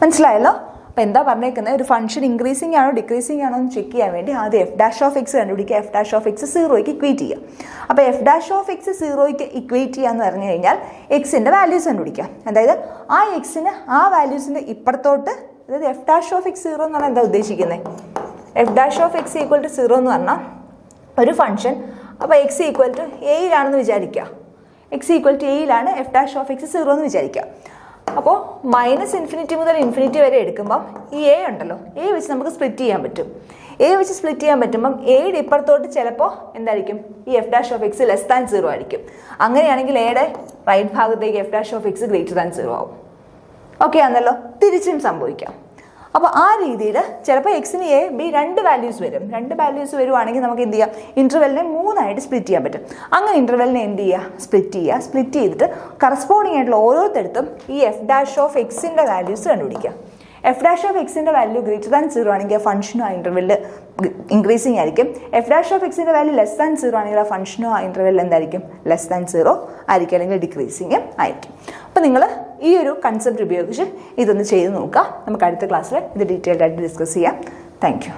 A: മനസ്സിലായല്ലോ? അപ്പോൾ എന്താ പറഞ്ഞേക്കുന്നത്? ഒരു ഫംഗ്ഷൻ ഇൻക്രീസിങ് ആണോ ഡിക്രീസിങ് ആണോ എന്ന് ചെക്ക് ചെയ്യാൻ വേണ്ടി ആദ്യം എഫ് ഡാഷ് ഓഫ് എക്സ് കണ്ടുപിടിക്കുക. എഫ് ഡാഷ് ഓഫ് എക്സ് 0യ്ക്ക് ഇക്വേറ്റ് ചെയ്യുക. അപ്പോൾ എഫ് ഡാഷ് ഓഫ് എക്സ് 0യ്ക്ക് ഇക്വേറ്റ് ചെയ്യുക എന്ന് പറഞ്ഞു കഴിഞ്ഞാൽ എക്സിൻ്റെ വാല്യൂസ് കണ്ടുപിടിക്കുക. അതായത് ആ എക്സിന് ആ വാല്യൂസിൻ്റെ ഇപ്പുറത്തോട്ട്, അതായത് എഫ് ഡാഷ് ഓഫ് എക്സ് 0 എന്ന് പറഞ്ഞാൽ എന്താ ഉദ്ദേശിക്കുന്നത്? F dash of X equal to 0 എന്ന് പറഞ്ഞാൽ ഒരു ഫംഗ്ഷൻ, അപ്പോൾ എക്സ് ഈക്വൽ ടു എയിലാണെന്ന് വിചാരിക്കുക. എക്സ് ഈക്വൽ ടു എയിലാണ് എഫ് ഡാഷ് ഓഫ് എക്സ് 0 എന്ന് വിചാരിക്കുക. അപ്പോൾ മൈനസ് ഇൻഫിനിറ്റി മുതൽ ഇൻഫിനിറ്റി വരെ എടുക്കുമ്പം ഈ എ ഉണ്ടല്ലോ, എ വെച്ച് നമുക്ക് സ്പ്ലിറ്റ് ചെയ്യാൻ പറ്റും. എ വെച്ച് സ്പ്ലിറ്റ് ചെയ്യാൻ പറ്റുമ്പം എയുടെ ഇപ്പുറത്തോട്ട് ചിലപ്പോൾ എന്തായിരിക്കും? ഈ F dash of X less than 0 ആയിരിക്കും. അങ്ങനെയാണെങ്കിൽ എയുടെ റൈറ്റ് ഭാഗത്തേക്ക് F dash of X greater than 0 ആവും. ഓക്കെ ആണല്ലോ? തിരിച്ചും സംഭവിക്കാം. അപ്പോൾ ആ രീതിയിൽ ചിലപ്പോൾ എക്സിന് എ ബി 2 വാല്യൂസ് വരും. 2 വാല്യൂസ് വരുവാണെങ്കിൽ നമുക്ക് എന്ത് ചെയ്യാം? ഇൻ്റർവെല്ലിനെ 3ആയിട്ട് സ്പ്ലിറ്റ് ചെയ്യാൻ പറ്റും. അങ്ങനെ ഇൻ്റർവെല്ലിനെ എന്ത് ചെയ്യുക? സ്പ്ലിറ്റ് ചെയ്യുക. സ്പ്ലിറ്റ് ചെയ്തിട്ട് കറസ്പോണ്ടിങ് ആയിട്ടുള്ള ഓരോരുത്തടുത്തും ഈ എഫ് ഡാഷ് ഓഫ് എക്സിൻ്റെ വാല്യൂസ് കണ്ടുപിടിക്കുക. എഫ് ഡാഷ് ഓഫ് എക്സിൻ്റെ വാല്യൂ ഗ്രേറ്റർ ദാൻ 0 ആണെങ്കിൽ ആ ഫംഗ്ഷനും ആ ഇൻ്റർവെല്ലിൽ ഇൻക്രീസിങ് ആയിരിക്കും. എഫ് ഡാഷ് ഓഫ് എക്സിൻ്റെ വാല്യൂ ലെസ് ദാൻ 0 ആണെങ്കിൽ ആ ഫംഗ്ഷനും ആ ഇൻ്റർവെല്ലിൽ എന്തായിരിക്കും? ലെസ് ദാൻ 0 ആയിരിക്കും, അല്ലെങ്കിൽ ഡിക്രീസിങ് ആയിരിക്കും. അപ്പോൾ നിങ്ങൾ ഈ ഒരു കൺസെപ്റ്റ് ഉപയോഗിച്ച് ഇതൊന്ന് ചെയ്ത് നോക്കുക. നമുക്ക് അടുത്ത ക്ലാസ്സിൽ ഇത് ഡീറ്റെയിൽഡ് ആയിട്ട് ഡിസ്കസ് ചെയ്യാം. Thank you.